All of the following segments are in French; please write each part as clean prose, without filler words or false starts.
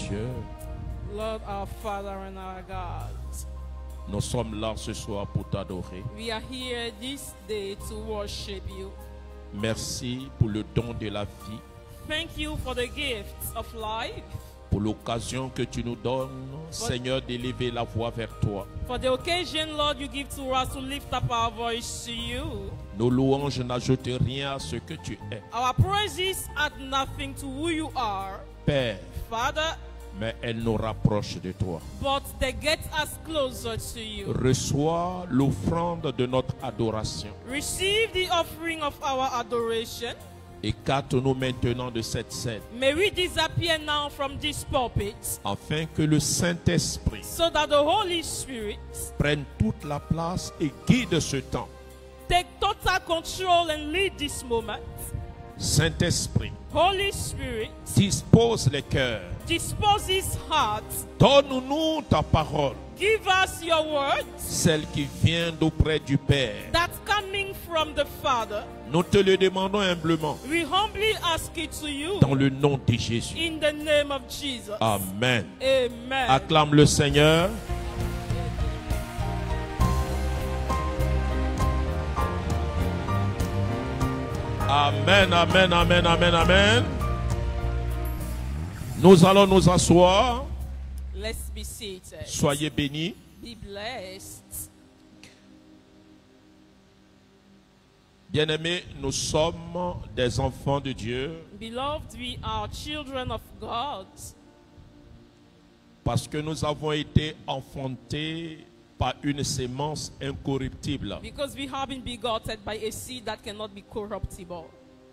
Dieu, Lord, our Father and our God, nous sommes là ce soir pour t'adorer. we are here this day to worship you. Merci pour le don de la vie, Thank you for the gift of life, pour l'occasion que tu nous donnes, Seigneur, d'élever la voix vers toi. for the occasion, Lord, you give to us to lift up our voice to you. Nos louanges n'ajoutent rien à ce que tu es, Our praises add nothing to who you are, Père, Father, mais elles nous rapprochent de toi. but they get us closer to you. Reçois l'offrande de notre adoration. Receive the offering of our adoration. Écarte-nous maintenant de cette scène, May we disappear now from this pulpit, afin que le Saint-Esprit so that the Holy Spirit prenne toute la place et guide ce temps. take total control and lead this moment. Saint-Esprit, Holy Spirit, dispose les cœurs. disposes hearts. Donne-nous ta parole, Give us your words celle qui vient d'auprès du Père. that's coming from the Father. Nous te le demandons humblement, We humbly ask it to you dans le nom de Jésus. in the name of Jesus. Amen. Amen. Acclame le Seigneur. Amen, amen, amen, amen, amen. Nous allons nous asseoir. Let's be seated. Soyez bénis. Be blessed. Bien-aimés, nous sommes des enfants de Dieu Beloved, we are children of God parce que nous avons été enfantés par une sémence incorruptible. because we have been begotten by a seed that cannot be corruptible.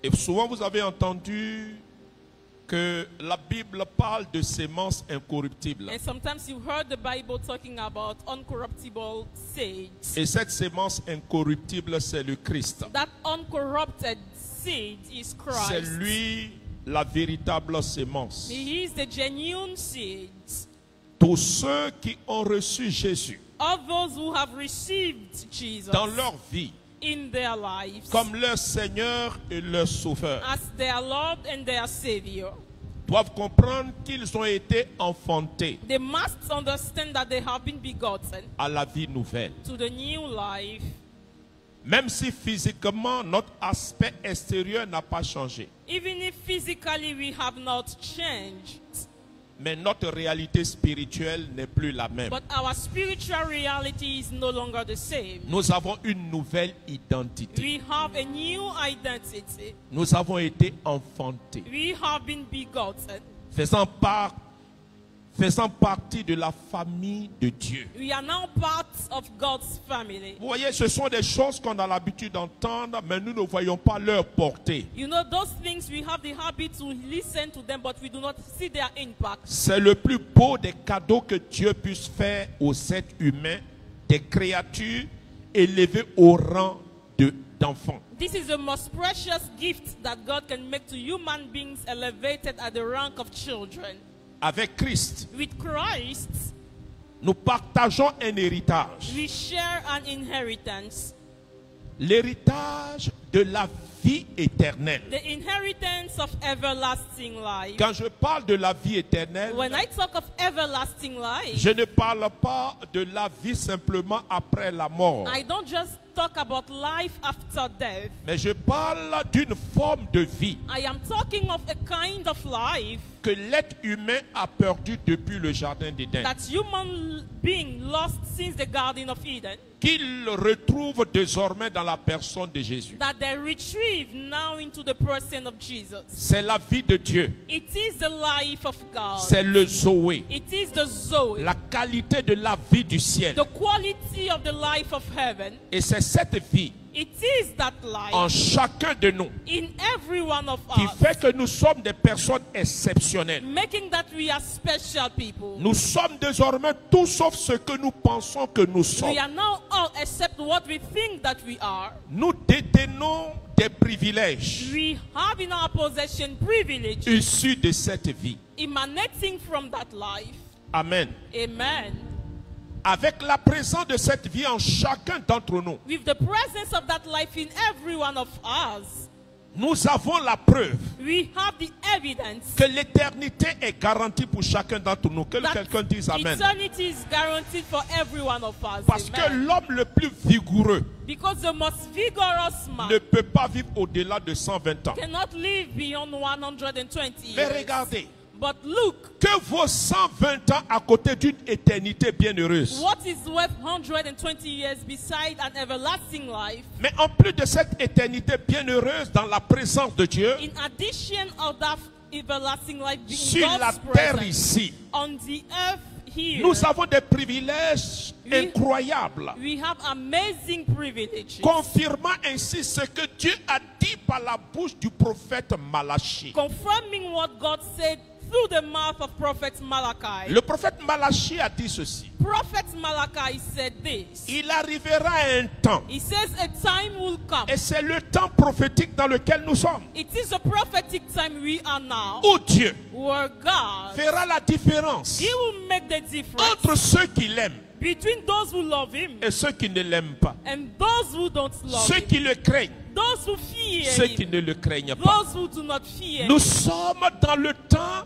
Et souvent vous avez entendu que la Bible parle de sémence incorruptible. And sometimes you heard the Bible talking about uncorruptible seeds. Et cette sémence incorruptible, c'est le Christ. That uncorrupted seed is C'est Christ. lui la véritable sémence. He is the genuine seed. Tous ceux qui ont reçu Jésus All those who have received Jesus dans leur vie in their lives comme leur Seigneur et leur Sauveur as their Lord and their Savior, doivent comprendre qu'ils ont été enfantés they must understand that they have been begotten à la vie nouvelle. to the new life. Même si physiquement notre aspect extérieur n'a pas changé, Even if physically we have not changed, mais notre réalité spirituelle n'est plus la même. but our spiritual reality is no longer the same. Nous avons une nouvelle identité. We have a new identity. Nous avons été enfantés, We have been begotten. faisant partie de la famille de Dieu. We are now part of God's family. Vous voyez, ce sont des choses qu'on a l'habitude d'entendre, mais nous ne voyons pas leur portée. You know, those things we have the habit to listen to them, but we do not see their impact. C'est le plus beau des cadeaux que Dieu puisse faire aux êtres humains, des créatures élevées au rang d'enfants. This is the most precious gift that God can make to human beings elevated at the rank of children. Avec Christ, With Christ, nous partageons un héritage. we share an inheritance. L'héritage de la vie éternelle. The inheritance of everlasting life. Quand je parle de la vie éternelle, When I talk of everlasting life, je ne parle pas de la vie simplement après la mort, I don't just talk about life after death. mais je parle d'une forme de vie I am talking of a kind of life que l'être humain a perdu depuis le jardin d'Éden, that human being lost since the Garden of Eden, qu'il retrouve désormais dans la personne de Jésus. that they retrieve now into the person of Jesus. C'est la vie de Dieu, It is the life of God. c'est le Zoé, It is the Zoe, la qualité de la vie du ciel. the quality of the life of heaven. Et c'est cette vie It is that en life chacun de nous in every one of qui us, fait que nous sommes des personnes exceptionnelles. making that we are special people. Nous sommes désormais tout sauf ce que nous pensons que nous sommes. We are now all except what we think that we are. Nous détenons des privilèges We have in our possession privilege issus de cette vie. emanating from that life. Amen. Amen. Avec la présence de cette vie en chacun d'entre nous, With the presence of that life in every one of us, Nous avons la preuve We have the evidence que l'éternité est garantie pour chacun d'entre nous. Que that quelqu'un dise Amen. eternity is guaranteed for every one of us. Parce que Amen. l'homme le plus vigoureux Because the most vigorous man ne peut pas vivre au-delà de 120 ans. cannot live beyond 120 Mais years. regardez, But look, que vaut 120 ans à côté d'une éternité bienheureuse. what is worth 120 years beside an everlasting life? Mais en plus de cette éternité bienheureuse dans la présence de Dieu, In addition of that everlasting life being sur la God's terre presence ici, on the earth here, nous avons des privilèges incroyables, we have amazing privileges, confirmant ainsi ce que Dieu a dit par la bouche du prophète Malachie. confirming what God said through the mouth of Prophet Malachi. Le prophète Malachie a dit ceci: Prophet Malachi said this. il arrivera un temps, He says a time will come. et c'est le temps prophétique dans lequel nous sommes, It is a prophetic time we are now, où Dieu where God, fera la différence He will make the difference entre ceux qui l'aiment between those who love Him et ceux qui ne l'aiment pas, and those who don't love ceux Him, qui le craignent, those who fear ceux qui Him, ne le craignent pas. those who do not fear Nous Him. sommes dans le temps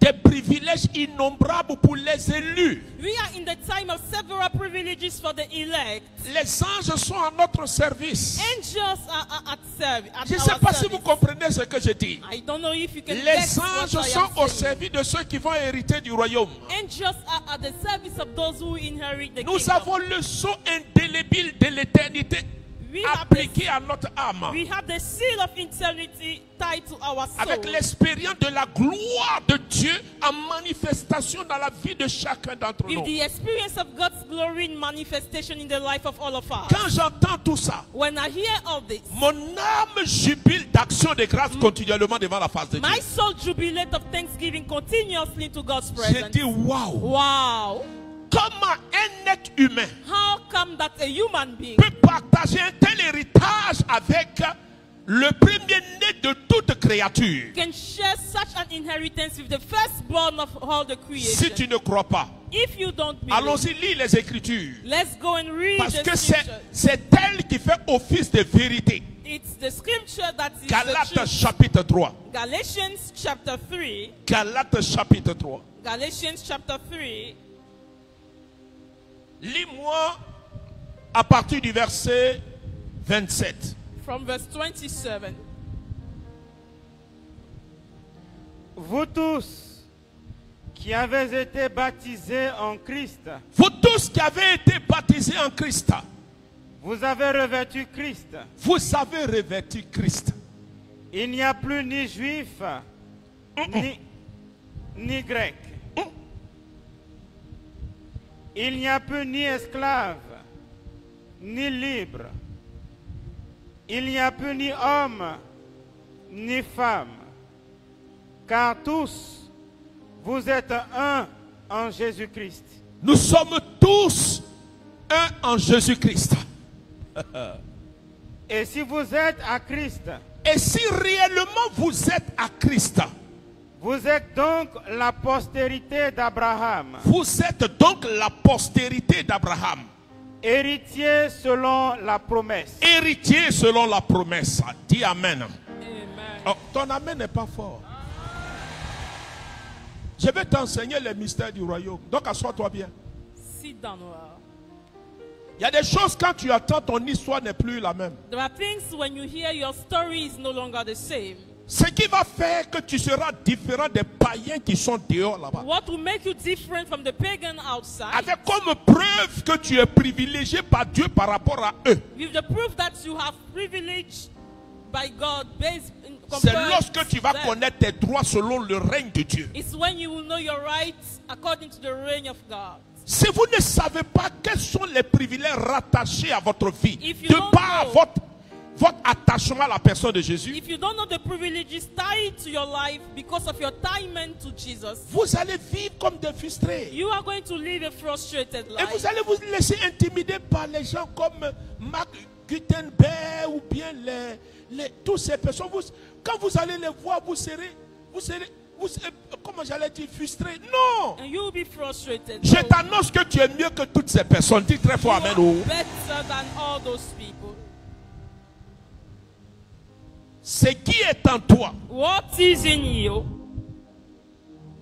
des privilèges innombrables pour les élus. We are in the time of several privileges for the elect. Les anges sont à notre service. Angels are at service. Je ne sais pas si vous comprenez ce que je dis. I don't know if you can Les guess what anges I sont am au saying. service de ceux qui vont hériter du royaume. Angels are at the service of those who inherit the Nous kingdom. avons le sceau indélébile de l'éternité We have appliqué à notre âme, We have the seal of eternity tied to our soul. avec l'expérience de la gloire de Dieu en manifestation dans la vie de chacun d'entre With nous. the experience of God's glory in manifestation in the life of all of us. Quand j'entends tout ça, When I hear all this, mon âme jubile d'action de grâce continuellement devant la face de Dieu. my soul jubilate of thanksgiving continuously into God's J'ai presence. dit waouh! Wow. Comment un être humain How come that a human being peut partager un tel héritage avec le premier-né de toute créature? can share such an inheritance with the firstborn of all the Si creation? tu ne crois pas, If you don't believe, allons-y, lis les Écritures. let's go and read Parce the que scripture. c'est elle qui fait office de vérité. It's the scripture that is the Galates truth. chapitre 3. Galatians chapter 3. Galates chapitre 3. Galatians chapter 3. Lis-moi à partir du verset 27. From verse 27. Vous tous qui avez été baptisés en Christ, Vous tous qui avez été baptisés en Christ, vous avez revêtu Christ. vous avez revêtu Christ. Il n'y a plus ni juif, ni grec. Il n'y a plus ni esclave, ni libre. Il n'y a plus ni homme, ni femme. Car tous, vous êtes un en Jésus-Christ. Nous sommes tous un en Jésus-Christ. Et si vous êtes à Christ, Et si réellement vous êtes à Christ, vous êtes donc la postérité d'Abraham, vous êtes donc la postérité d'Abraham, héritier selon la promesse. héritier selon la promesse. Dis Amen. Amen. Oh, ton Amen n'est pas fort. Je vais t'enseigner les mystères du royaume. Donc, assois-toi bien. Sit down well. Il y a des choses, quand tu attends, ton histoire n'est plus la même. There are things when you hear your story is no longer the same. Ce qui va faire que tu seras différent des païens qui sont dehors là-bas. What will make you different from the pagan outside? Avec comme preuve que tu es privilégié par Dieu par rapport à eux. With the proof that you have privilege by God based in C'est compared lorsque tu vas to them. connaître tes droits selon le règne de Dieu. It's when you will know your rights according to the reign of God. Si vous ne savez pas quels sont les privilèges rattachés à votre vie, If you de don't par know- votre attachement à la personne de Jésus, If you don't know the privileges tied to your life because of your tie-in to Jesus, vous allez vivre comme des frustrés. you are going to live a frustrated Et life. vous allez vous laisser intimider par les gens comme Mark Gutenberg ou bien toutes ces personnes. Quand vous allez les voir, vous serez comment j'allais dire, frustré. Non! And you will be frustrated. Je t'annonce que tu es mieux que toutes ces personnes. Dis très fort You Amen. are Oh. better than all those people. ce qui est en toi what is in you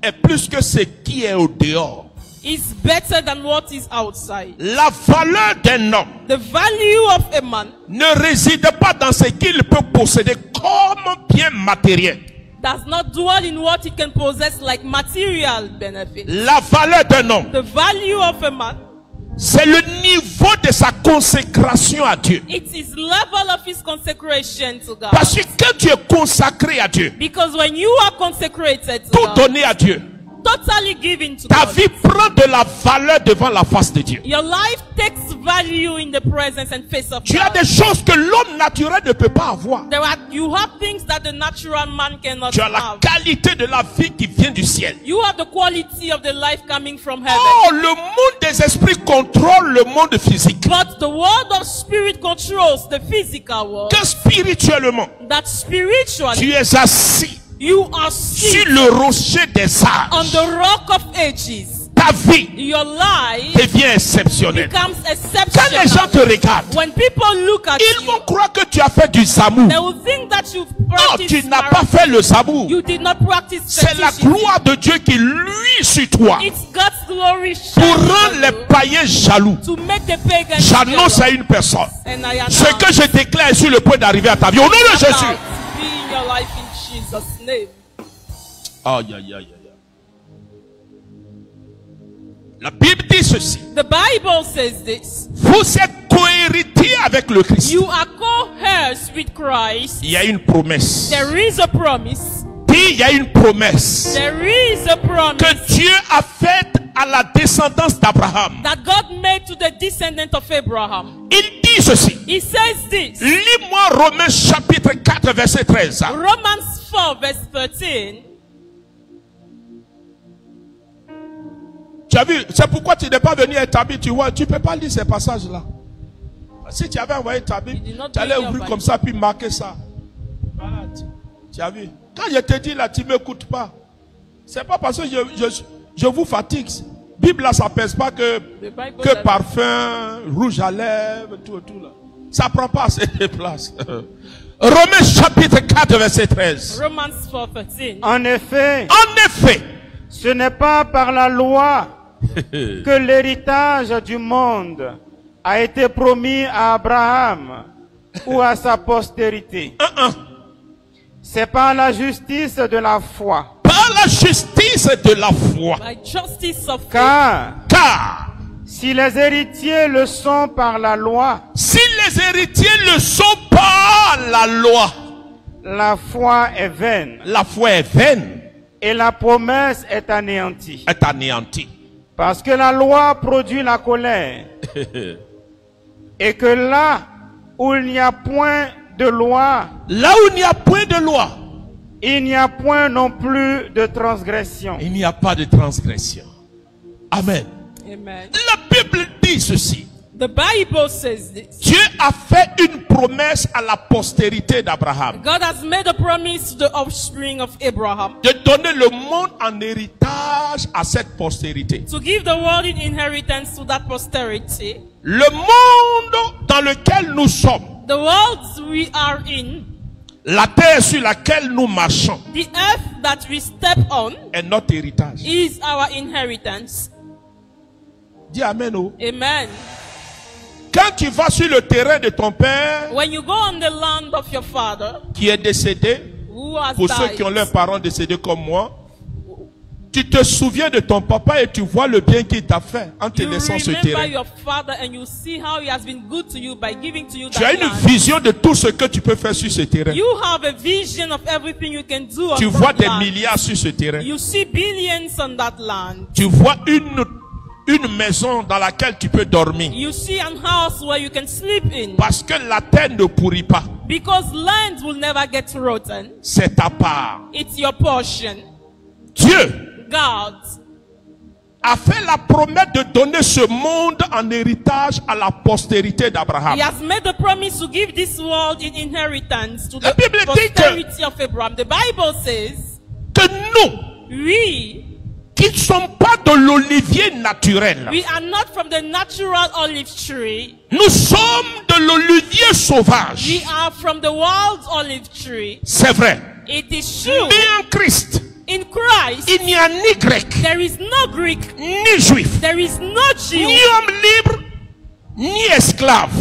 est plus que ce qui est au dehors. is better than what is outside. La valeur d'un homme The value of a man ne réside pas dans ce qu'il peut posséder comme bien matériel. does not dwell in what he can possess like material benefit. La valeur d'un homme, The value of a man, c'est le niveau de sa consécration à Dieu. it is level of his consecration to God. Parce que quand tu es consacré à Dieu, Because when you are consecrated to tout God, donné à Dieu, totally given to ta God, vie prend de la valeur devant la face de Dieu. your life takes value in the presence and face of Tu as God. des choses que l'homme naturel ne peut pas avoir. You have things that the natural man cannot Tu as la have. qualité de la vie qui vient du ciel. You have the quality of the life coming from heaven. Oh, le monde des esprits contrôle le monde physique. But the world of spirit controls the physical world. Que spirituellement, That spiritually, tu es assis you are sur seated le rocher des on âges. the rock of ages. Ta vie Your life devient exceptionnelle. becomes Quand les gens exceptional. te regardent, When people look at ils you, vont croire que tu as fait du zamour. they will think that you've Non, practiced tu n'as marriage. pas fait le zamour. You did not practice C'est la fetishism. gloire de Dieu qui luit sur toi It's God's glory pour shining rendre on les you païens jaloux. to make the pagan J'annonce jealous. à une personne. And I Ce que announce je déclare est sur le point d'arriver à ta vie. Au nom de that Jésus. be in your life in Jesus' name. Aïe, aïe, aïe, aïe. La Bible dit ceci. The Bible says this. Vous êtes cohéritiers avec le Christ. You are co-heirs with Christ. Il y a une promesse. There is a promise. Dis, il y a une promesse There is a promise que Dieu a faite à la descendance d'Abraham. that God made to the descendant of Abraham. Il dit ceci. He says this. Lis-moi Romains chapitre 4 verset 13. Romans 4 verse 13. Tu as vu, c'est pourquoi tu n'es pas venu à ta Bible, tu vois, tu ne peux pas lire ces passages-là. Si tu avais envoyé ta Bible, You did not tu allais bring your ouvrir Bible. comme ça, puis marquer ça. Voilà, tu as vu. Quand je te dis là, tu ne m'écoutes pas. C'est pas parce que je vous fatigue. Bible là, ça ne pèse pas que Bible que that- parfum, rouge à lèvres, tout là. Ça ne prend pas assez de place. Romains chapitre 4 verset 13. Romans 4 13. En effet, En effet, ce n'est pas par la loi que l'héritage du monde a été promis à Abraham ou à sa postérité. C'est par la justice de la foi. par la justice de la foi. By justice of faith. Car Car si les héritiers le sont par la loi, si les héritiers ne sont pas la loi, la foi est vaine la foi est vaine, et la promesse est anéantie. est anéantie. Parce que la loi produit la colère. Et que là où il n'y a point de loi, Là où il n'y a point de loi, il n'y a point non plus de transgression. il n'y a pas de transgression. Amen. Amen. La Bible dit ceci. The Bible says this. Dieu a fait une promesse à la postérité d'Abraham God has made a promise to the offspring of Abraham de donner le monde en héritage à cette postérité. to give the world in inheritance to that posterity. Le monde dans lequel nous sommes, The world we are in, la terre sur laquelle nous marchons, the earth that we step on, est notre héritage. is our inheritance. Dis Amen. Oh. Amen. Quand tu vas sur le terrain de ton père When you go on the land of your father, qui est décédé, who has pour ceux died, qui ont leurs parents décédés comme moi, tu te souviens de ton papa et tu vois le bien qu'il t'a fait en te you laissant ce remember terrain. your father and you see how he has been good to you by giving to you Tu as that une land. vision de tout ce que tu peux faire sur ce terrain. You have a vision of everything you can do on Tu vois that des land. milliards sur ce terrain. You see billions on that land. Tu vois une maison dans laquelle tu peux dormir. You see an house where you can sleep in. Parce que la terre ne pourrit pas. Because land will never get rotten. C'est ta part. It's your portion. Dieu God a fait la promesse de donner ce monde en héritage à la postérité d'Abraham. He has made the promise to give this world in inheritance to La the Bible dit que- posterity of Abraham. The Bible says, Que nous, we, qui ne sont pas de l'olivier naturel. We are not from the natural olive tree. Nous sommes de l'olivier sauvage. We are from the wild olive tree. C'est vrai. It is true. Mais en Christ, In Christ, il n'y a ni grec, there is no Greek, ni juif, there is no Jew, ni homme libre, ni esclave.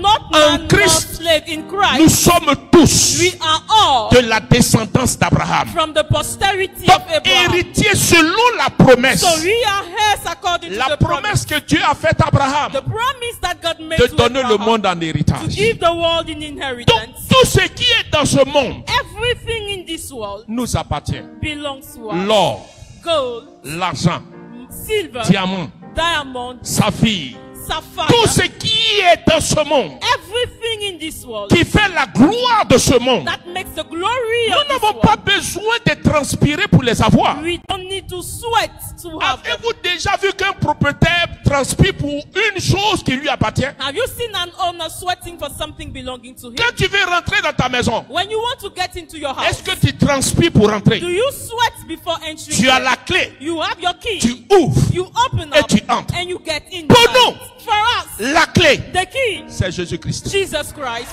not En man nor Christ, slave. In Nous Christ, sommes tous we are all de la descendance d'Abraham. from the posterity Donc, of Abraham. héritiers selon la promesse. So we are heirs according to La the promise. promesse que Dieu a faite à Abraham The promise that God made de to donner le Abraham monde en to héritage. give the world in Donc, inheritance. tout ce qui est dans ce monde Everything in this world nous appartient. belongs to us. L'or, Gold, l'argent, silver, diamant, diamond, saphir. sapphire. Tout ce qui est dans ce monde, Everything in this world qui fait la gloire de ce monde. that makes the glory Nous of this n'avons world. pas besoin de transpirer pour les avoir. We don't need to sweat to have them. Avez-vous déjà vu qu'un propriétaire transpire pour une chose qui lui appartient? Have you seen an owner sweating for something belonging to him? Quand tu veux rentrer dans ta maison, When you want to get into your est-ce house, que tu transpires pour rentrer? do you sweat before entering? Tu as there? la clé, You have your key. tu ouvres. You open Et up tu entres. and you get in. Pour nous, For us, la clé, the key, c'est Jésus-Christ. Jesus Christ.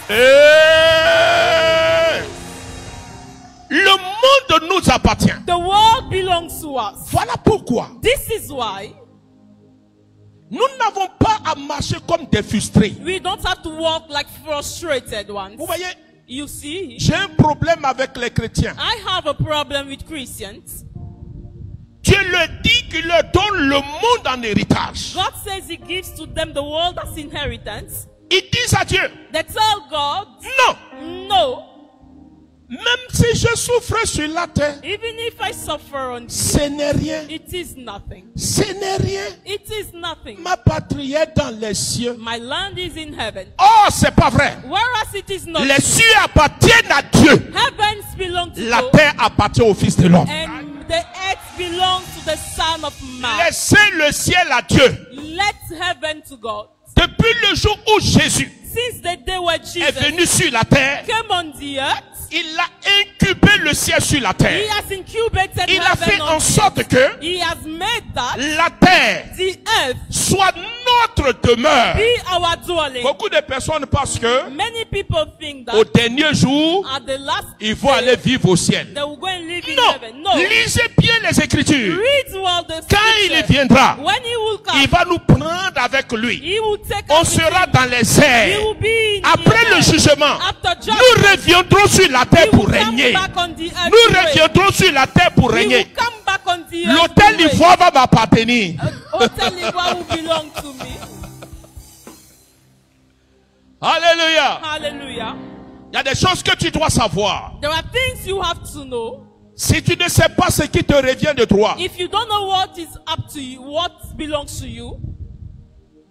Le monde nous appartient. The world belongs to us. Voilà pourquoi This is why nous n'avons pas à marcher comme des frustrés. we don't have to walk like frustrated ones. Vous voyez, You see, j'ai un problème avec les chrétiens. I have a problem with Christians. Dieu leur dit qu'il leur donne le monde en héritage. God says He gives to them the world as inheritance. Ils disent à Dieu, They tell God, non, no, même si je souffre sur la terre, even if I suffer on ce n'est rien. it is nothing. Ce n'est rien. It is nothing. Ma patrie est dans les cieux. My land is in heaven. Oh, c'est pas vrai. Whereas it is not. Les cieux appartiennent à Dieu. Heavens belong to La God, terre appartient au Fils de l'homme. and the earth belongs to the Son of Man. Laissez le ciel à Dieu. Let heaven to God. Depuis le jour où Jésus Since the day where est Jesus venu sur la terre, came on the earth, il a incubé le ciel sur la He terre. has incubated Il a heaven fait on en the sorte earth. que He has made that la terre the earth soit notre demeure. be our dwelling. Beaucoup de personnes pensent que Many people think au that dernier jour, at the last ils vont aller vivre au ciel. they will go and live in Non, heaven. No. lisez bien les Écritures. Read well the Quand il scripture. viendra, When He will come, il va nous prendre avec lui. He will take On us with sera Him. dans les He airs. will be in the Après le air. jugement, After nous judgment, reviendrons sur la terre He pour will come régner. back on the earth Nous to reign. reviendrons sur la terre pour He will régner. come back on the earth L'hôtel to reign. Ivoire va m'appartenir. Hotel Ivoire will belong to me. Alléluia. Hallelujah. Il y a des choses que tu dois savoir. There are things you have to know. Si tu ne sais pas ce qui te revient de toi, If you don't know what is up to you, what belongs to you,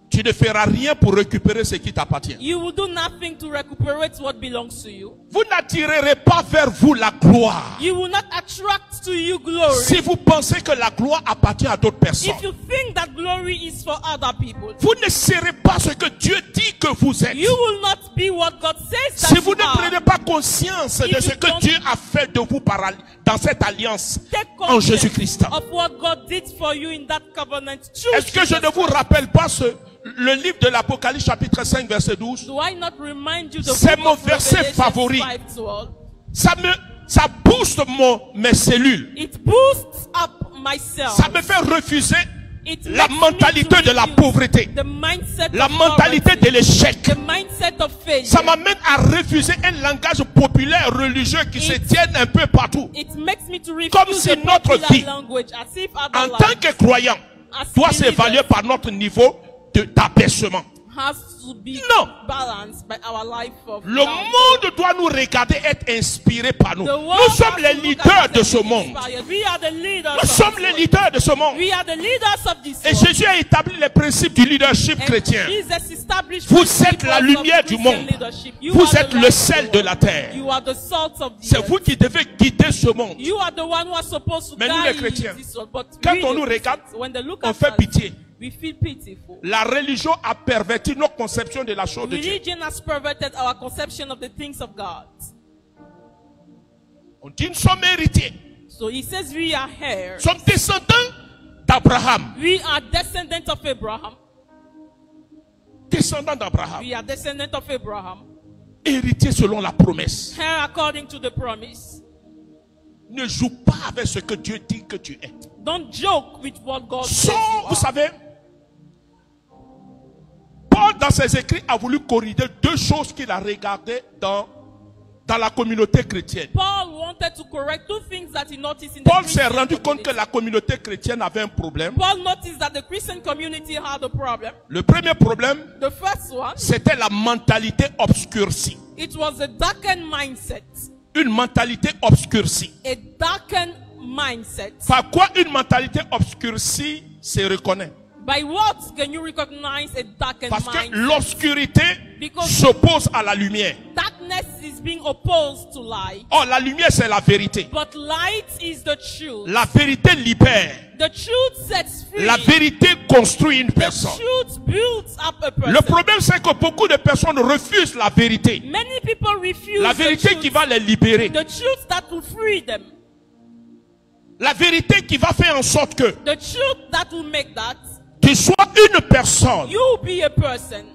tu ne feras rien pour récupérer ce qui t'appartient. you will do nothing to recuperate what belongs to you. Vous n'attirerez pas vers vous la gloire. You will not attract to you glory. Si vous pensez que la gloire appartient à d'autres personnes, If you think that glory is for other people, vous ne serez pas ce que Dieu dit que vous êtes. you will not be what God says that Si vous you ne are. prenez pas conscience de If ce you que don't- Dieu a fait de vous dans cette alliance Take en conscience Jésus-Christ. of what God did for you in that covenant. through Est-ce que je Jesus ne vous Christ. rappelle pas le livre de l'Apocalypse chapitre 5 verset 12? Do I not remind you the C'est book mon of verset Revelation favori. 5:12? Ça booste mes cellules. It boosts up my cells. Ça me fait refuser It la makes me mentalité to de la refuse pauvreté, the mindset la of mentalité poverty, de l'échec. the mindset of failure. Ça m'amène à refuser un langage populaire religieux qui se tienne un peu partout. It makes me to refuse Comme si the notre popular vie, language as if En other tant language que croyant, as doit believers s'évaluer par notre niveau d'abaissement. has to be Non. balanced by our life of Le love. monde doit nous regarder, être inspiré par nous. The world Nous sommes has les to look leaders at us de and ce be monde. inspired. We are the leaders Nous of sommes this les world. leaders de ce monde. We are the leaders of this Et world. Jésus a établi les principes du leadership And chrétien. Jesus established Vous principles êtes la of lumière du Christian monde. leadership. You Vous are êtes the le light of sel the de world. la terre. You are the salt of the C'est earth. vous qui devez guider ce monde. You are the one who are supposed to Mais nous, guide les chrétiens, this world. But quand we, on nous the regarde, Christians, when they look on at fait us, pitié. we feel pitiful. La religion a perverti nos conceptions de la chose de Dieu. Religion has perverted our conception of the things of God. On dit nous sommes héritiers. So he says we are heirs. Sommes descendants d'Abraham. We are descendants of Abraham. Descendants d'Abraham. We are descendants of Abraham. Héritiers selon la promesse. Heir according to the promise. Ne joue pas avec ce que Dieu dit que tu es. Don't joke with what God says Sauf, you vous are. savez, Paul dans ses écrits a voulu corriger deux choses qu'il a regardées dans la communauté chrétienne. Paul wanted to correct two things that he noticed in the Paul s'est Christian rendu compte que community. la communauté chrétienne avait un problème. Paul noticed that the Christian community had a problem. Le premier problème, The first one, c'était la mentalité obscurcie. it was a darkened mindset. Une mentalité obscurcie. A darkened mindset. Par quoi une mentalité obscurcie se reconnaît? By what can you recognize a darkened Parce que mindset? l'obscurité Because s'oppose à la lumière. darkness is being opposed to light. Or, la lumière, c'est la vérité. But light is the truth. La vérité libère. The truth sets free. La vérité construit une The personne. truth builds up a person. Le problème, c'est que beaucoup de personnes refusent la vérité. Many people refuse La the vérité truth. qui va les libérer. The truth that will free them. La vérité qui va faire en sorte que The truth that will make that tu sois une personne you be a person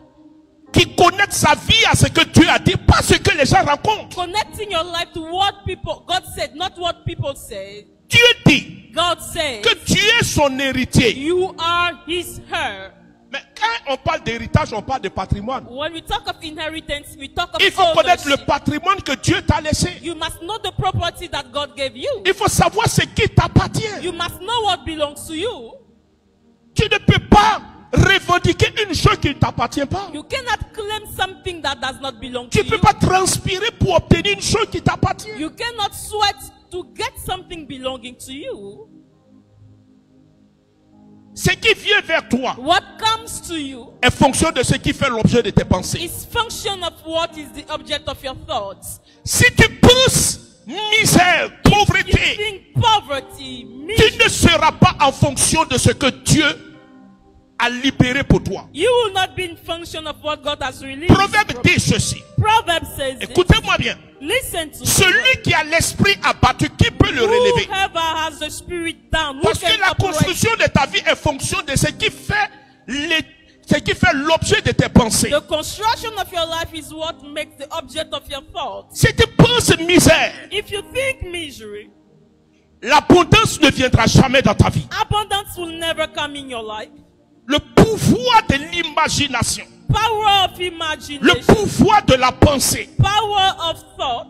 qui connecte sa vie à ce que Dieu a dit, pas ce que les gens racontent. connecting your life to what people God said, not what people say. Dieu dit God says que tu es son héritier. you are his heir. Mais quand on parle d'héritage, on parle de patrimoine. When we talk of inheritance, we talk of Il faut connaître le ownership. patrimoine que Dieu t'a laissé. You must know the property that God gave you. Il faut savoir ce qui t'appartient. You must know what belongs to you. Tu ne peux pas revendiquer une chose qui ne t'appartient pas. You cannot claim something that does not belong Tu to ne peux you. pas transpirer pour obtenir une chose qui t'appartient. You cannot sweat to get something belonging to you. Ce qui vient vers toi What comes to you est fonction de ce qui fait l'objet de tes pensées. is function of what is the object of your thoughts. Si tu penses misère, You pauvreté, think poverty, tu misery, ne seras pas en fonction de ce que Dieu a libéré pour toi. you will not be in function of what God has released. Proverbe dit ceci. Proverbs says this. Écoutez-moi bien. Listen to me. Celui qui a l'esprit abattu, qui peut le relever? Whoever has the spirit down, who Parce que can la operate. construction de ta vie est fonction de ce qui fait l'objet de tes pensées. The construction of your life is what makes the object of your thoughts. Si tu penses misère, If you think misery, l'abondance ne viendra jamais dans ta vie. abundance will never come in your life. Le pouvoir de l'imagination, Power of le imagination, pouvoir de la pensée. power of thought.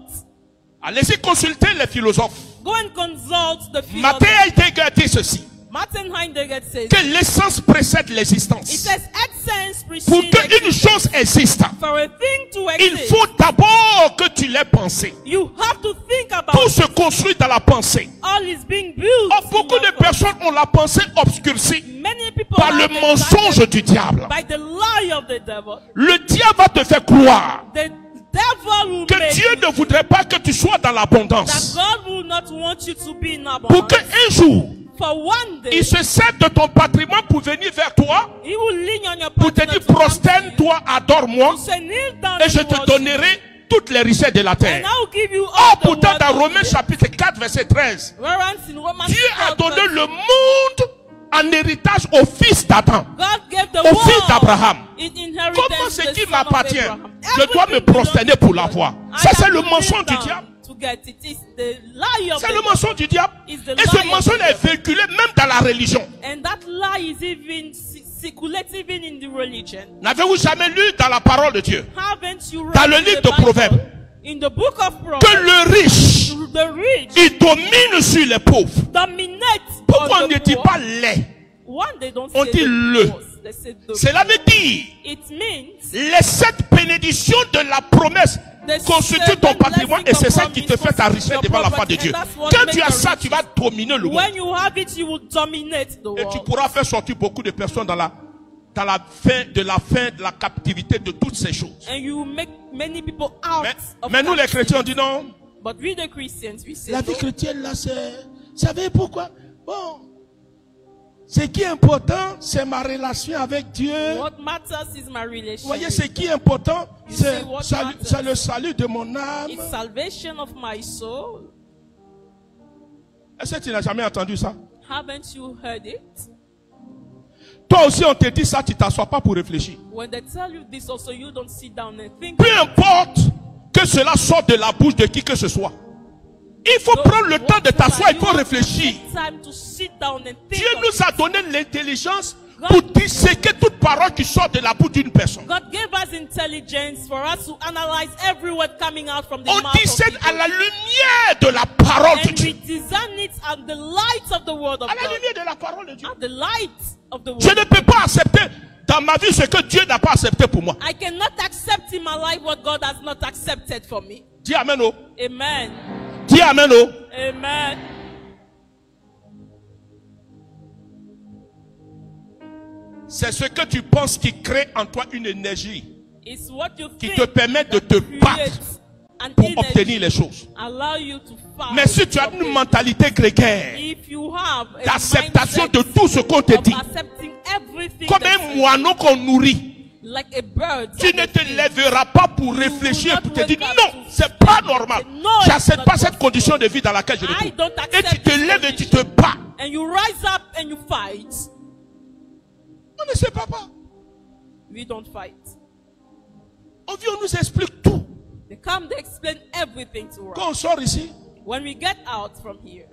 Allez-y consulter les philosophes. Go and consult the Martin philosopher. Heidegger dit ceci, Martin Heidegger says, que l'essence précède it l'existence. says essence Pour precedes qu'une existence. chose existe, For a thing to il exist, faut d'abord que tu l'aies pensé. you have to think about Tout it. se construit dans la pensée. All is being built. Or, beaucoup in de your thoughts. personnes ont la pensée obscurcie Many people par have le been mensonge blinded du diable. by the lie of the devil. Le diable va te faire croire The devil will que make Dieu you ne voudrait pas que tu sois dans that l'abondance. God will not want you to be in Pour abundance. qu'un jour, For one day, il se sert de ton patrimoine pour venir vers toi, he will lean on your pour te partner dire to come to you. prosterne-toi, adore-moi, Say, kneel down et je and te worship. donnerai toutes les richesses de la And terre. I will give you Or, all the pourtant, wealth dans of Romains the earth. chapitre 4, verset 13, Whereas in Romans Dieu a 12, donné le monde en héritage au fils d'Adam. God gave the au fils world d'Abraham. in inheritance Comment ce to the qui son of m'appartient, Abraham. je dois me Everything prosterner belongs pour to l'avoir. God. Ça, I c'est have le to mensonge kneel du down diable. to get it. It's the lie of C'est the le devil. mensonge du diable. It's the Et ce lie mensonge of the est véhiculé même dans la religion. And that lie is even circulating even in the religion. N'avez-vous jamais lu dans la parole de Dieu Haven't you read dans le in livre the de Bible, Proverbes in the book of que Proverbs, le riche, the rich il domine sur les pauvres? dominate Pourquoi on on ne the dit poor? pas les? One, they don't On say dit the le. poor, they say the Cela veut dire It means les 7 bénédictions de la promesse the constituent ton seven patrimoine et blessings c'est of ça qui te promise fait ta constitute richesse your devant la face de property, Dieu. and that's what Quand makes tu as your ça, tu vas dominer le monde. when you have it, you will dominate the Et tu world. pourras faire sortir beaucoup de personnes dans la fin de la captivité de toutes ces choses. And you will make many people out of Mais nous les captivity. chrétiens, on dit non. But we the Christians, we say La vie no. chrétienne là, c'est... Vous savez pourquoi? Bon. Ce qui est important, c'est ma relation avec Dieu. What matters is my relationship. Vous voyez, ce qui est important, You c'est see what matters? c'est le salut de mon âme. It's salvation of my soul. Est-ce que tu n'as jamais entendu ça? Haven't you heard it? Toi aussi, on te dit ça, tu ne t'assois pas pour réfléchir. When they tell you this also, you don't sit down and think. Peu importe que cela sorte de la bouche de qui que ce soit. Il faut prendre le temps de t'asseoir, il faut réfléchir. Time to sit down and think. Dieu of nous a it. donné l'intelligence pour disséquer toute parole qui sort de la bouche d'une personne. God gave us intelligence for us to analyze every word coming out from the On mouth of dissèque people. à la lumière de la parole de And Dieu. we discern it at the light of the word of À la God. lumière de la parole de Dieu. At the light of the Je word. ne peux pas accepter dans ma vie ce que Dieu n'a pas accepté pour moi. I cannot accept in my life what God has not accepted for me. Dis amen, oh. Amen. Dis amen, oh. Amen. C'est ce que tu penses qui crée en toi une énergie It's what you qui think te permet de te creates battre an pour energy, obtenir les choses. allow you to fight. Mais si tu as une mentalité grégaire, If you have a d'acceptation mindset de tout ce qu'on te of dit, accepting everything comme that's un moineau qu'on nourrit, like a bird, tu ne te lèveras pas pour réfléchir, not pour te dire wake up non, to c'est pas normal. No, J'accepte it's pas not cette condition de vie dans laquelle je me I trouve. don't Et accept tu te this lèves et tu condition. te bats. And you rise up and you fight. On ne sait pas. We don't fight. On vient, on nous explique tout. They come, they explain everything to us. Quand on sort ici, When we get out from here,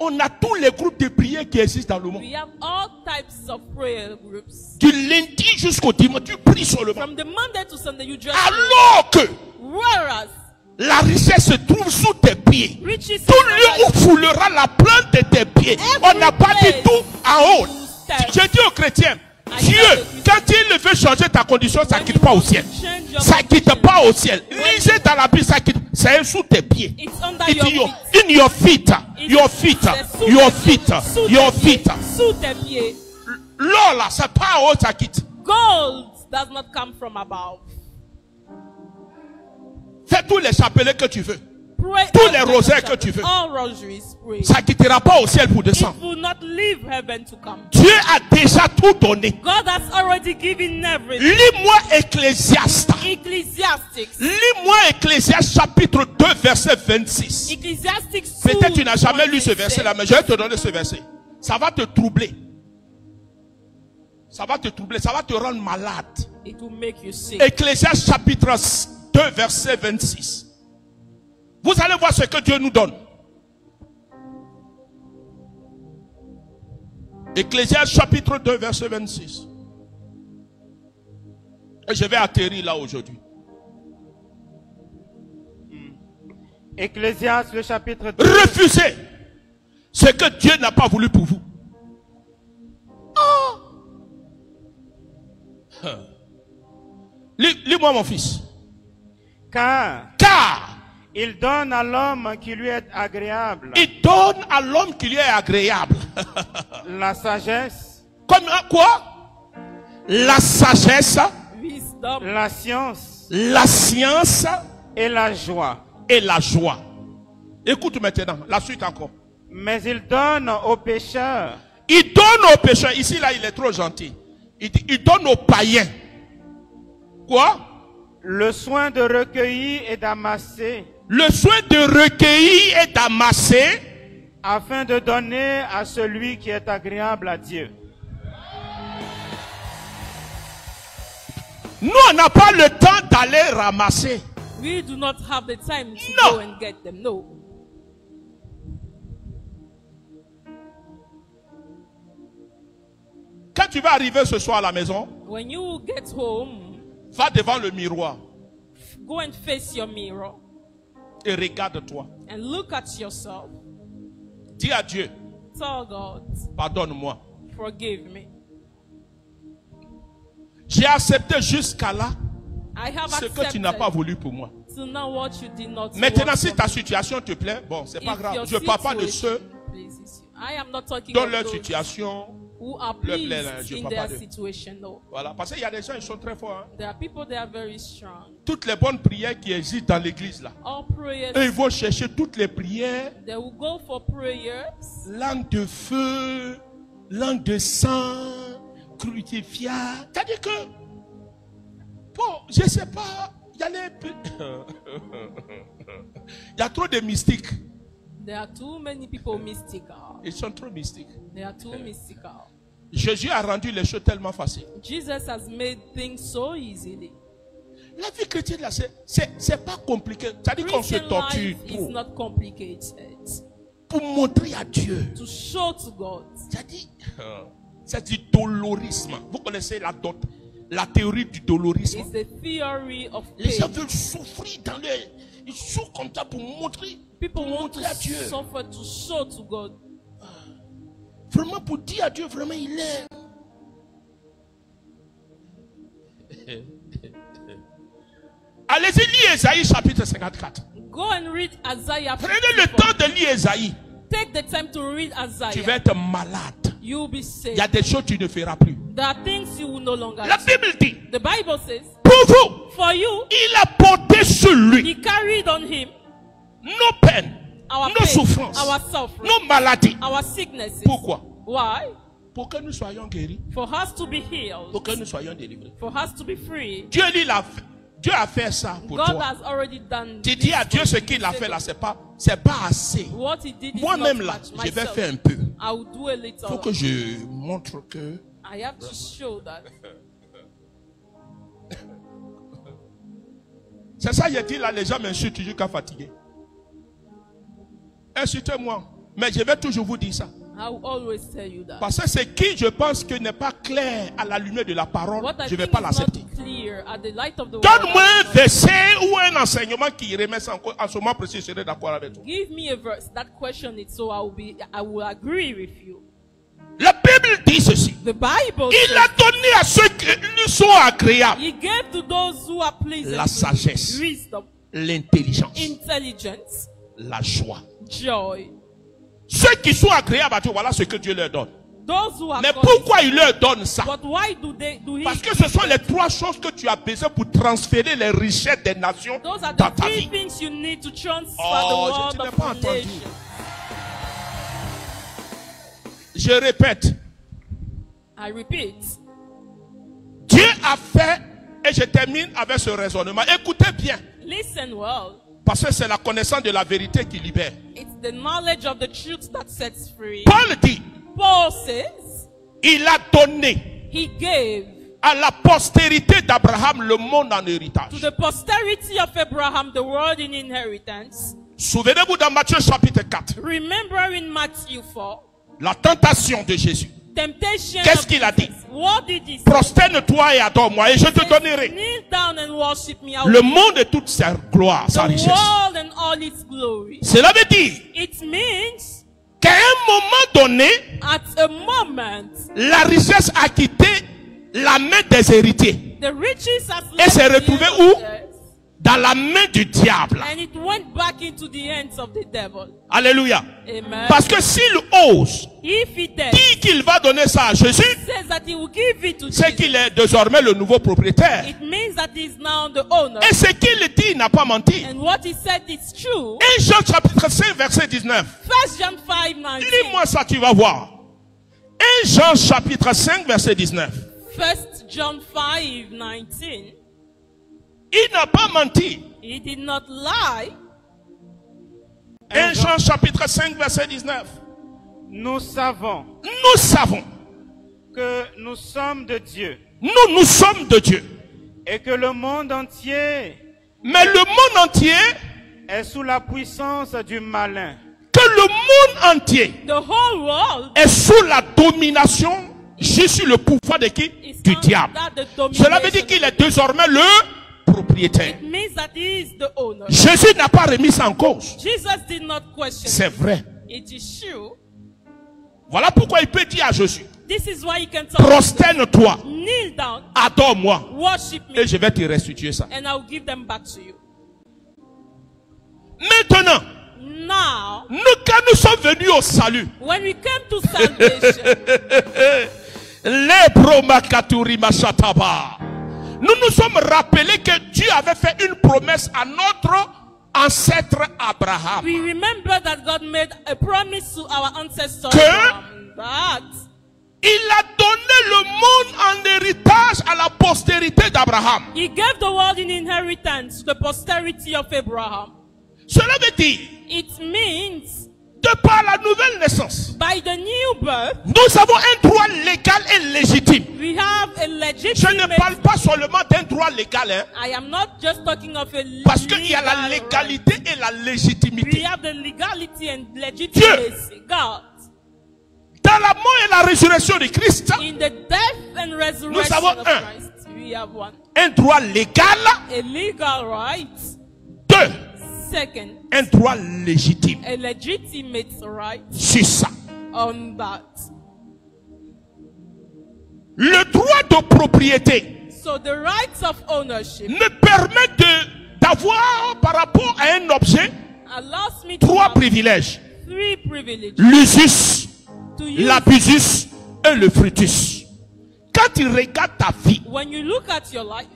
on a tous les groupes de prière qui existent dans le monde. we have all types of prayer groups. Du lundi jusqu'au dimanche, tu pries seulement. From the Monday to Sunday, you just Alors que whereas la richesse se trouve sous tes pieds. riches Tout lieu où foulera la plante de tes pieds. On n'a pas dit tout en haut. Je dis aux chrétiens, Dieu, quand il veut changer ta condition, ça ne quitte pas au ciel. Ça ne quitte pas au ciel. Lisez dans la Bible, ça quitte. C'est sous tes pieds. It's under It your is feet. in your feet. Your feet. C'est sous Your tes pieds. feet. Sous tes Your pieds. feet. Sous tes pieds. L'or là, c'est pas en haut, ça quitte. Gold does not come from above. Fais tous les chapelets que tu veux. Pray Tous all les the rosaires chapters, que tu veux. All rosaries, pray. Ça ne quittera pas au ciel pour It descendre. will not leave heaven to come. Dieu a déjà tout donné. God has already given everything. Lis-moi Ecclésiaste. Ecclesiastics. Lis-moi Ecclésiaste chapitre 2 verset 26. Ecclesiastics 2. Peut-être tu n'as jamais lu ce verset-là, mais je vais te donner ce verset. Ça va te troubler. Ça va te troubler, ça va te rendre malade. It will make you sick. Ecclésiaste chapitre 2 verset 26. Vous allez voir ce que Dieu nous donne. Ecclésiaste chapitre 2 verset 26. Et je vais atterrir là aujourd'hui. Ecclésiaste, le chapitre 2. Refusez ce que Dieu n'a pas voulu pour vous. Lis-moi mon fils. Car Car il donne à l'homme qui lui est agréable il donne à l'homme qui lui est agréable. la sagesse, Comme quoi? La sagesse, Wisdom. la science la science et la joie. et la joie. Écoute maintenant, la suite encore. Mais il donne aux pécheurs Il donne aux pécheurs. Ici, là, il est trop gentil. Il dit, il donne aux païens. Quoi? le soin de recueillir et d'amasser, Le soin de recueillir et d'amasser, afin de donner à celui qui est agréable à Dieu. nous, on n'a pas le temps d'aller ramasser. We do not have the time to No. go and get them. No. Quand tu vas arriver ce soir à la maison, When you get home, va devant le miroir go and face your mirror et regarde-toi. and look at yourself. Dis à Dieu, Tell God, pardonne-moi. forgive me. J'ai accepté jusqu'à là I have ce que tu n'as pas accepted voulu pour moi. to know what you did not Maintenant, want si from ta me. situation te plaît, bon, c'est pas If grave. your Je ne parle pas de situation ceux pleases you. I am not talking dont of leur those situation. who are leur pleased plaît, je in parle their pas de- situation. No. Voilà, parce qu'il y a des gens, ils sont très forts. Hein. There are people that are very strong. Toutes les bonnes prières qui existent dans l'église, là. All prayers, Eux, ils vont chercher toutes les prières, they will go for prayers, langue de feu, langue de sang, crucifia. C'est-à-dire que, bon, je ne sais pas, il y a les... il y a trop de mystiques. There are too many people mystical. Ils sont trop mystiques. They are too mystical. Jésus a rendu les choses tellement faciles. Jesus has made things so easily. La vie chrétienne, là, c'est pas compliqué. C'est-à-dire qu'on se Christian torture life is trop not complicated. pour montrer à Dieu. To show to God. C'est du dolorisme. Vous connaissez la théorie du dolorisme. It's the theory of Les gens pain. veulent souffrir dans leur... Ils souffrent comme ça pour montrer, People want to à Dieu. suffer to show to God. Vraiment pour dire à Dieu, vraiment il aime. Allez-y, lisez Ésaïe chapitre 54. Go and read Isaiah. Prenez le 54. temps de lire Ésaïe. Take the time to read Tu vas Isaiah. être malade. You will be Il saved. y a des choses que tu ne feras plus. There are things you will no longer La do. Bible dit, The Bible says, pour vous, for you, il a porté sur lui he carried on him nos peines, our nos pain, souffrances, our suffering, nos maladies. our sicknesses. Pourquoi? Why? Pour que nous soyons guéris, For us to be healed. pour que nous soyons délivrés. For us to be free. Dieu a fait ça pour God toi. has already done Tu this dis à for Dieu you. ce qu'il a fait là, c'est pas assez. What he did is Moi-même not là, much. je vais Myself, faire un peu. I will do a little. Il faut que je montre que I have to show that. c'est ça, j'ai dit là, les gens m'insultent toujours qu'à fatigué. Insultez-moi, mais je vais toujours vous dire ça. I will always tell you that. Parce que c'est qui je pense que n'est pas clair à la lumière de la parole, What I je ne vais think pas is l'accepter. not clear at the light of the Donne-moi world. un verset ou un enseignement qui remet ça en ce moment précis, je serai d'accord avec toi. Give me a verse that question it, so I will agree with you. La Bible dit ceci. The Bible Il says a donné à ceux qui lui sont agréables he gave to those who are pleasing la to sagesse, him, wisdom, l'intelligence, intelligence, la joie. joy. Ceux qui sont agréables à Dieu, voilà ce que Dieu leur donne. Those who are Mais godly. pourquoi il leur donne ça? But why do he? Parce que ce sont les trois choses que tu as besoin pour transférer les richesses des nations Those are dans the ta three vie. things you need to transfer Oh, the world je t'ai of pas entendu. nations. Je répète, I repeat, Dieu a fait, et je termine avec ce raisonnement. Écoutez bien, listen well. parce que c'est la connaissance de la vérité qui libère. It's the knowledge of the truth that sets free. Paul dit, Paul says il a donné he gave à la postérité d'Abraham le monde en héritage. to the posterity of Abraham the world in inheritance. Souvenez-vous dans Matthieu chapitre 4, Remember in Matthew 4, la tentation de Jésus. temptation. Qu'est-ce of qu'il a dit? Jesus. What did he say? Prosterne-toi et adore-moi et je te donnerai Kneel down and worship me. I will le give monde et toute sa gloire, sa the richesse. world and all its glory. Cela veut dire It means qu'à un moment donné, at a moment la richesse a quitté la main des héritiers the riches has et s'est left the retrouvé où? inheritors, Dans la main du diable. and it went back into the hands of the devil. Alléluia. Amen. Parce que s'il ose If he does, dit qu'il va donner ça à Jésus, says that he will give it to c'est Jesus. qu'il est désormais le nouveau propriétaire. It means that he is now the owner. Et ce qu'il dit, il n'a pas menti. And what he said is true. 1 Jean chapitre 5 verset 19. 1 John 5:19. Lis-moi ça, tu vas voir. 1 Jean chapitre 5 verset 19. 1 John 5:19. Il n'a pas menti. He did not lie. 1 Jean chapitre 5 verset 19. Nous savons Nous savons, que nous sommes de Dieu nous sommes de Dieu. et que le monde entier Mais le monde entier, est sous la puissance du malin. que le monde entier The whole world est sous la domination, je suis le pouvoir de qui? is Du under diable. the Cela veut dire domination. qu'il est désormais le propriétaire. It means that he is the owner. Jésus n'a pas remis ça en cause. Jesus did not question. C'est vrai. It is true. Voilà pourquoi il peut dire à Jésus, This is why you can talk. prosterne-toi, Kneel down, adore-moi, worship me, et je vais te restituer ça. and I will give them back to you. Maintenant, Now, quand nous sommes venus au salut, when we came to salvation, nous nous sommes rappelés que Dieu avait fait une promesse à notre ancêtre Abraham. we remember that God made a promise to our ancestor Que? Abraham that Il a donné le monde en héritage à la postérité d'Abraham. he gave the world in inheritance to the posterity of Abraham. Cela veut dire, It means De par la nouvelle naissance, By the new birth, nous avons un droit légal et légitime. we have a Je ne legitimate. parle pas seulement d'un droit légal, hein, I am not just talking of a parce qu'il y a la legal légalité et la right. We légitimité. have the legality and legitimacy. God, Dans la mort et la résurrection de Christ, in the death and resurrection avons of un. Christ, we have one. un droit légal, A legal right. 2, Second, un droit légitime. a legitimate right C'est ça. on that. Le droit de propriété So the rights of ownership me permet d'avoir par rapport à un objet allows me to 3 have privilèges. 3 privileges. L'usus, To use l'abusus et le fructus. Quand tu regardes ta vie, when you look at your life,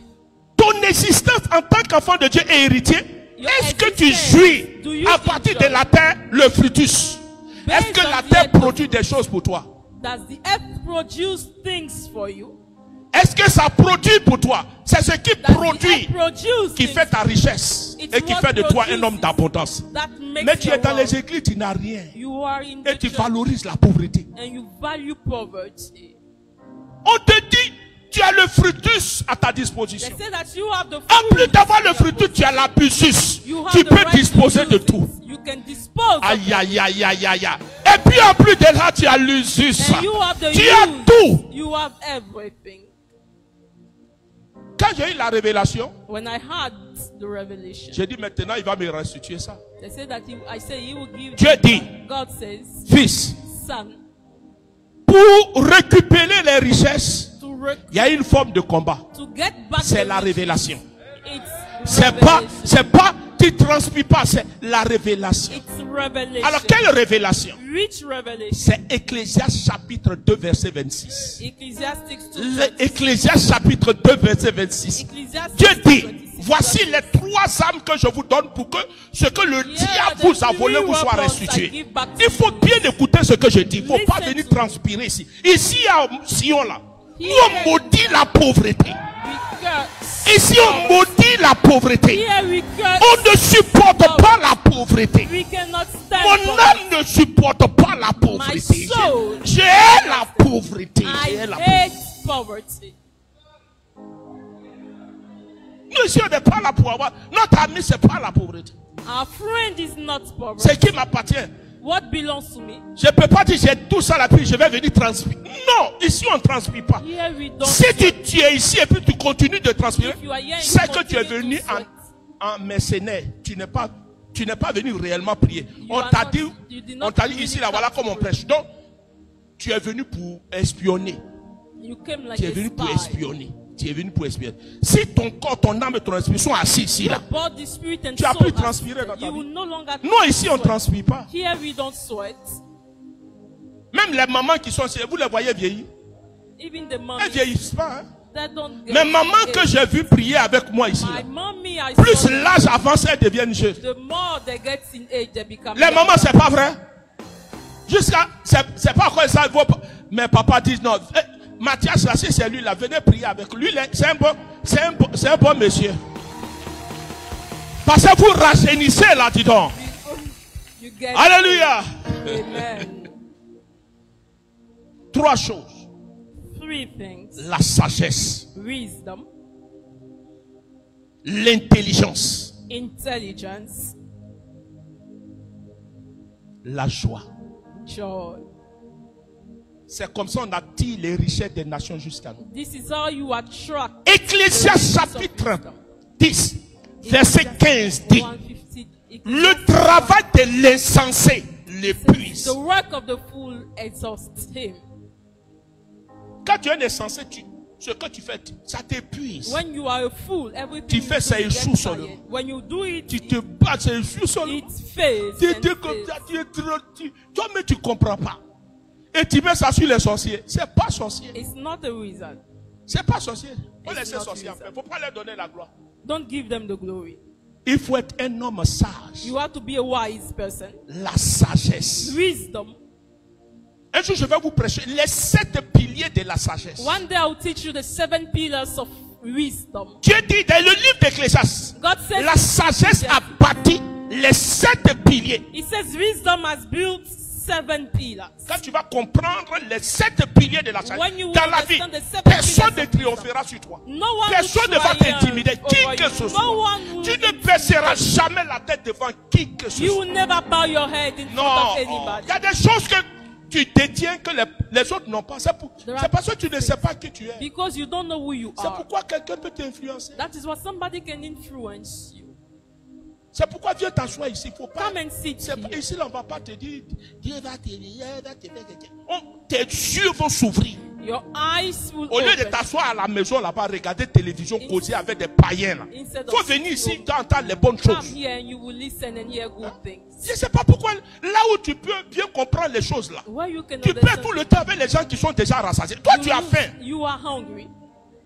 ton existence en tant qu'enfant de Dieu et héritier, Your est-ce que tu existence, jouis do you à partir enjoy? de la terre le fructus? Est-ce Based que on la the terre earth of- produit des choses pour toi? does the earth produce things for you? Est-ce que ça produit pour toi? C'est ce qui Does the produit earth produce qui things fait ta richesse It's et qui what fait de toi un produces homme d'abondance. that makes Mais tu es the dans world? les églises, tu n'as rien. You are in Et the tu church valorises la pauvreté. and you value poverty. On te dit, tu as le fructus à ta They disposition. say that you have the En plus fruits d'avoir in le your fructus, tu as l'abusus. You have Tu the peux right to disposer use de it. tout. You can dispose of Aïe, aïe, aïe, aïe, aïe, aïe. Et puis en plus de là, tu as l'usus. and you have the Tu as use. tout. You have everything. Quand j'ai eu la révélation, When I had the revelation, j'ai dit maintenant, il va me restituer ça. they say that I say he will give. Dieu dit, God says, fils, son, pour récupérer les richesses, to il y a une forme de combat. to get back. C'est the la riches. révélation. It's C'est pas, tu transpires pas, c'est la révélation. It's revelation. Alors, quelle révélation? Which revelation? C'est Ecclésiaste chapitre 2, verset 26. Ecclesiastes 2. Ecclésiaste chapitre 2, verset 26. Ecclesiastes Dieu dit, 2:26. voici les 3 âmes que je vous donne pour que ce que le diable vous a volé vous soit restitué. Il faut bien écouter ce que je dis. Il ne faut pas Listen venir to me. transpirer ici. Ici à Sion là, nous Here. on maudit la pauvreté. We curse. Ici on maudit la pauvreté. Here we curse. On ne supporte pas la pauvreté. We cannot stand Mon for âme ne supporte pas la pauvreté. My soul. J'ai la pauvreté. I J'ai la pauvreté. hate poverty. Nous ici on n'est pas là pour avoir. Notre ami c'est pas la pauvreté. Our friend is not poverty. C'est qui m'appartient. What belongs to me? Je ne peux pas dire j'ai tout ça là puis je vais venir transpirer. Non, ici on ne transpire pas. Here we don't. Si tu es ici et puis tu continues de transpirer, If you are here, you c'est que tu es continue venu to sweat. en mercenaire. Tu n'es pas venu réellement prier. You On are t'a not- dit, you did not on t'a dit really ici là come voilà to comme on pray. prêche. Donc tu es venu pour espionner. You came like Tu es a venu pour spy. espionner. Tu es venu pour espionner. Si ton corps, ton âme et ton esprit sont assis ici là, Body, spirit, and tu as soul pu are transpirer dans seated. ta You vie. will no longer. Non, ici on ne sweat. transpire pas. Here we don't sweat. Même les mamans qui sont ici, vous les voyez vieillir. Even the Elles ne mommy vieillissent pas. Hein. that don't get Mais maman que age. j'ai vu prier avec moi ici, My là, mommy, I plus saw l'âge avance, elles deviennent jeunes. the more they get in age, they become. Les mamans, c'est pas vrai. Jusqu'à, c'est pas quoi ça. Mais papa dit non. Mathias, là, si c'est lui, là, venez prier avec lui. C'est un bon monsieur. Parce que vous rajeunissez là, dis donc. You get. Alléluia. Amen. 3 choses. 3 things: La sagesse, wisdom, l'intelligence, intelligence, la joie. joy. C'est comme ça on attire les richesses des nations jusqu'à nous. This is how you attract. Ecclésiaste chapitre 10, verset 15 dit, 150. le travail de l'insensé l'épuise. The work of the fool exhausts him. Quand tu es un insensé, ce que tu fais, ça t'épuise. When you are a fool, everything Tu you fais do, ça you échoue get seulement. tired. When you do it, Tu te bats, ça échoue seulement. it fails. Tu and es comme fails. ça, tu es trop. Toi-même, tu ne comprends pas. Et tu mets ça sur les sorciers. C'est pas sorcier. It's not a reason. C'est pas sorcier. Il faut It's laisser not sorcier en reason. paix. Il ne faut pas leur donner la gloire. Don't give them the glory. Il faut être un homme sage. You have to be a wise person. La sagesse. Wisdom. Un jour, je vais vous prêcher les 7 piliers de la sagesse. One day I'll teach you the 7 pillars of wisdom. Dieu dit dans le livre d'Ecclésiaste, God says la sagesse a bâti les 7 piliers. It says wisdom has built 7 pillars. Quand tu vas comprendre les 7 piliers de la sagesse When you dans la vie, understand the 7 personne pillars ne of triomphera sur toi. No one Personne ne will va triumph t'intimider. Qui over que you. ce No soit. one will Tu ne baisseras jamais la tête devant qui que ce You soit. will never bow your head in front Non. of Il anybody. y a des choses que tu détiens que les autres n'ont pas. C'est parce que tu ne sais pas qui tu es. Because you don't know who you C'est are. pourquoi quelqu'un peut t'influencer. That is what somebody can influence you. C'est pourquoi viens t'asseoir ici. Faut pas. Come and sit here. Ici, on ne va pas te dire, Dieu va te dire, tes yeux vont s'ouvrir. Your eyes will Au lieu de open. t'asseoir à la maison là-bas, regarder télévision, causer avec des païens là. Instead Faut of venir ici sitting, entendre les bonnes come choses. here and you will listen and hear good things. Je ne sais pas pourquoi, là où tu peux bien comprendre les choses là, Where you can tu perds understand, tout le temps avec les gens qui sont déjà rassasiés. Toi, tu as faim. you are hungry.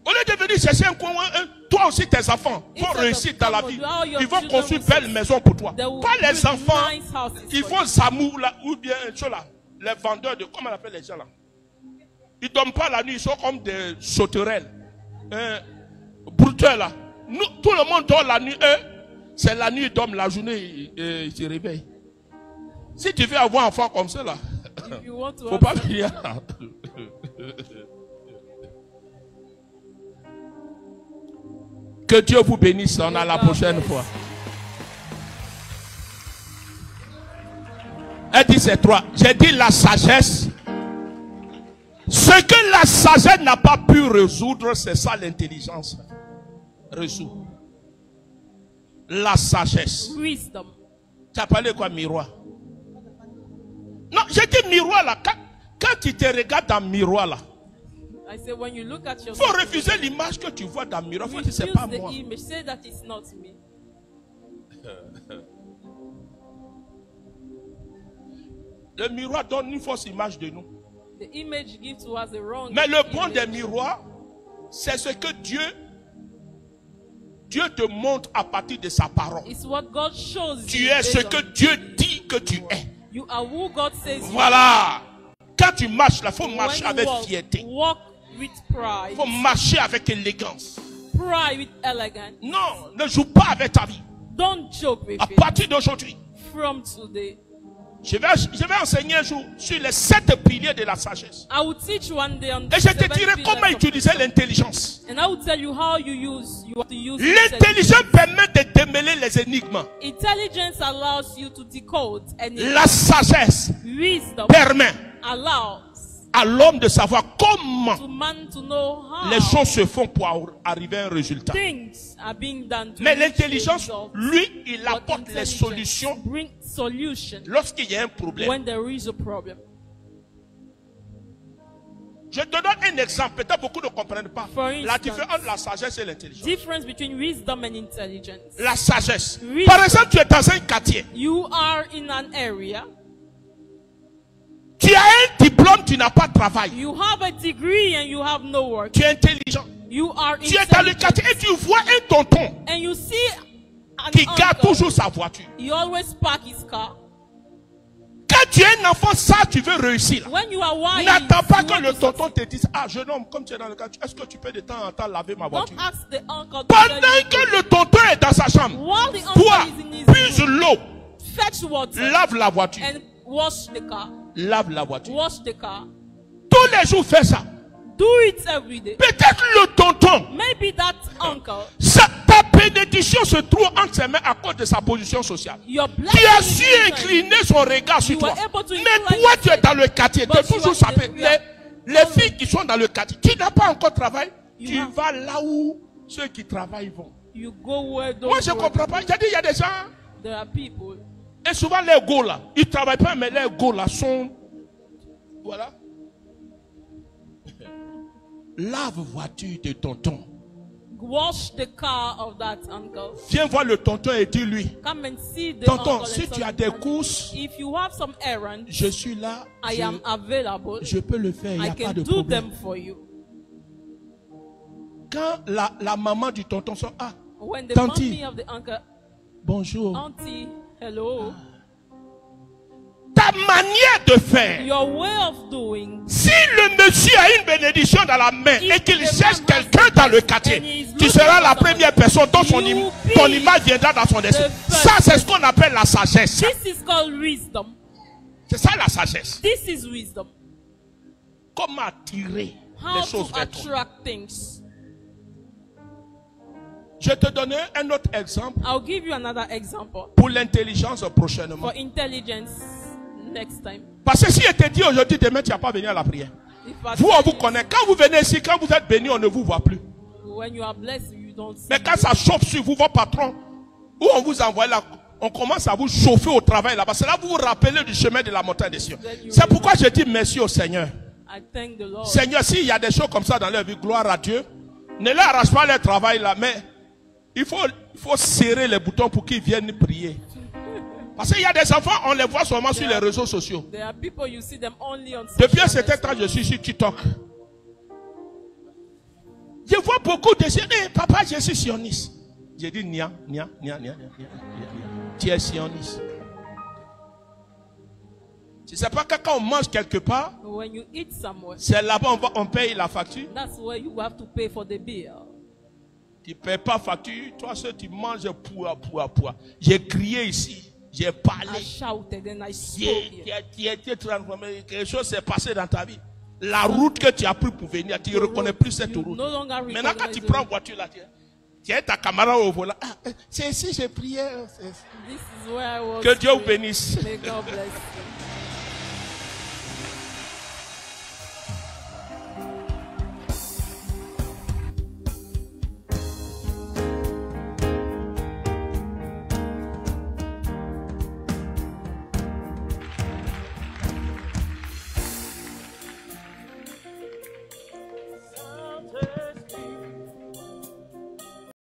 Au lieu de venir chercher un coin, toi aussi tes enfants vont Instead of réussir dans la vie. coming, all your Ils vont children construire will une belle succeed. maison pour toi. They will Pas les build enfants, nice houses ils for font you. Zamou là, ou bien là, les vendeurs de, comment on appelle les gens là? Ils ne dorment pas la nuit, ils sont comme des sauterelles. Brouteurs là. Nous, tout le monde dort la nuit, c'est la nuit, ils dorment, la journée, ils se réveillent. Si tu veux avoir un enfant comme ça là, If you want to faut have pas some- venir. Que Dieu vous bénisse. On a la prochaine fois. Elle dit c'est 3. J'ai dit la sagesse. Ce que la sagesse n'a pas pu résoudre, c'est ça l'intelligence. Résout. La sagesse. wisdom. Tu as parlé quoi, miroir? Non, j'ai dit miroir là. Quand tu te regardes dans le miroir là, I say when you look at il yourself, faut refuser l'image que tu vois dans le miroir. Il faut dire c'est refuse pas the moi. image. Say that it's not me. Le miroir donne une fausse image de nous. The image gives to us a wrong Mais le bon image. des miroirs, c'est ce que Dieu te montre à partir de sa parole. It's what God shows Tu you es based ce on- que Dieu dit que tu es. You are who God says you are. Voilà. Quand tu marches là, il faut When marcher you avec walk, fierté. walk with pride. Il faut marcher avec élégance. Pride with elegance. Non, ne joue pas avec ta vie. Don't joke with À it. partir d'aujourd'hui, From today, je vais enseigner un jour sur les 7 piliers de la sagesse. I will teach one day on Et je te 7 dirai pillars comment of utiliser wisdom. l'intelligence. And I will tell you how you have to use L'intelligence permet de démêler les énigmes. Intelligence allows you to decode, and La sagesse wisdom permet allows à l'homme de savoir comment to man to know how les choses se font pour arriver à un résultat. things are being done to Mais reach the l'intelligence, result. lui, il But apporte les intelligence solutions bring solution lorsqu'il y a un problème. when there is a problem. Je te donne un exemple, peut-être beaucoup ne comprennent pas. For La instance, différence entre la sagesse et l'intelligence. Difference between wisdom and intelligence. La sagesse. Wisdom. Par exemple, tu es dans un quartier. You are in an area. Tu as un diplôme, tu n'as pas de travail. You have a degree and you have no work. Tu es intelligent. You are Tu es dans le intelligent. quartier et tu vois un tonton And you see an qui garde uncle. toujours sa voiture. He always park his car. Quand tu es un enfant, ça, tu veux réussir. là. When you are wise, N'attends pas you que want le to tonton te dise, ah, jeune homme, comme tu es dans le quartier, est-ce que tu peux de temps en temps laver ma Don't voiture? ask the uncle to Pendant tell you. que le tonton est dans sa chambre, While the uncle toi, is in his puise room, l'eau, fetch water lave la voiture. and wash the car. Lave la voiture. Wash the car. Tous les jours, fais ça. Do it every day. Peut-être le tonton, Maybe that uncle, ta bénédiction se trouve entre ses mains à cause de sa position sociale. your Qui blessing a is su in him. incliner son regard sur You toi. were able to Mais incline toi, tu es yourself. dans le quartier. Tu es But you toujours are sapé. in the- Les filles qui sont dans le quartier, qui n'ont pas encore travail, You tu have- vas là où ceux qui travaillent vont. You go where those Moi, je ne work. comprends pas. J'ai dit, il y a des gens, There are people. et souvent les go là, ils ne travaillent pas, mais les go là sont. Voilà. Lave voiture de tonton. Wash the car of that uncle. Viens voir le tonton et dis-lui, Come and see the tonton, uncle. si and tu as tell des him, courses, if you have some errands, je suis là. I am available. Je peux le faire, il n'y I a pas can de do problème. them for you. Quand la maman du tonton sort, ah, When the Tanti. mommy of the uncle, bonjour. auntie, hello, Ta manière de faire. your way of doing. Si le monsieur a une bénédiction dans la main If et qu'il the cherche man quelqu'un has dans le and quartier, he is tu seras la première personne dont ton image viendra dans son esprit. Ça, c'est ce qu'on appelle la sagesse. This is called wisdom. C'est ça la sagesse. This is wisdom. Comment attirer How les choses to vers toi. attract things. Je te donne un autre exemple I'll give you another example pour l'intelligence prochainement. for intelligence next time. Parce que si je te dis aujourd'hui, demain, tu n'as pas venu à la prière. If I Vous, on tell vous you, connaît. Quand vous venez ici, quand vous êtes béni, on ne vous voit plus. when you are blessed, you don't see. Mais quand ça chauffe sur vous, votre patron, où on vous envoie là, on commence à vous chauffer au travail là-bas. C'est là que vous vous rappelez du chemin de la montagne des Sion. C'est pourquoi je dis merci au Seigneur. I thank the Lord. Seigneur, s'il y a des choses comme ça dans leur vie, gloire à Dieu. Ne leur arrache pas leur travail là, mais il faut serrer les boutons pour qu'ils viennent prier. Parce qu'il y a des enfants, on les voit seulement sur les réseaux sociaux. There are people you see them only on Depuis un social certain temps, media. je suis sur TikTok. Je vois beaucoup de gens. Hey, papa, je suis sioniste. J'ai dit, nia. Tu es sioniste. Tu ne sais pas que quand on mange quelque part, When you eat somewhere, c'est là-bas on paye la facture. that's where you have to pay for the bill. Tu ne payes pas facture. Toi seul, tu manges poua. J'ai crié ici. J'ai I parlé. shouted and I spoke. Tu as été transformé. Quelque chose s'est passé dans ta vie. La route que tu as pris pour venir, tu ne reconnais plus cette You route. no longer Maintenant, quand recognize tu the prends route. une voiture là, tu as ta caméra au volant. C'est ici j'ai prié. This is where I was. Que Dieu vous praying. bénisse. May God bless you.